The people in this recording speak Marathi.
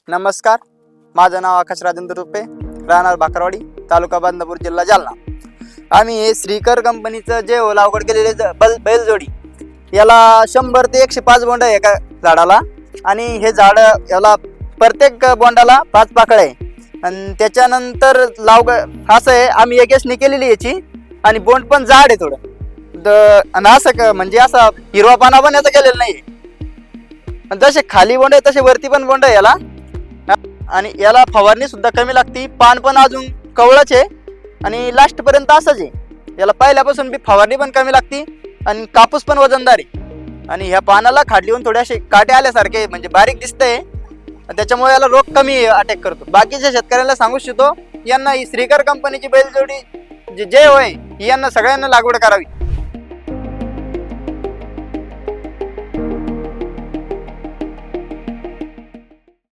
नमस्कार, माझं नाव आकाश राजेंद्र रुपे, राहणार भाकरवाडी, तालुका बांधापूर, जिल्हा जालना. आम्ही हे श्रीकर कंपनीचं जे लागवड केलेले बैलजोडी याला 100 ते 105 बोंड आहे एका झाडाला. आणि हे झाड याला प्रत्येक बोंडाला 5 पाकळ्या आहे. आणि त्याच्यानंतर असं आहे, आम्ही एकेसनी केलेली याची. आणि बोंड पण जाड आहे थोडं. आणि असं म्हणजे असा हिरवा पाना पण याचा केलेला नाही. जसे खाली बोंड आहे तसे वरती पण बोंड आहे याला. आणि याला फवारणी सुद्धा कमी लागती. पान पण अजून कवळच आहे आणि लास्ट पर्यंत असंच आहे. याला पहिल्यापासून बी फवारणी पण कमी लागती आणि कापूस पण वजनदार आहे. आणि ह्या पानाला खाडली होऊन थोडे असे काटे आल्यासारखे म्हणजे बारीक दिसतंय. त्याच्यामुळे याला रोग कमी अटॅक करतो. बाकीच्या शेतकऱ्यांना सांगू इच्छितो, यांना ही श्रीकर कंपनीची बैलजोडी जे होय यांना सगळ्यांना लागवड करावी.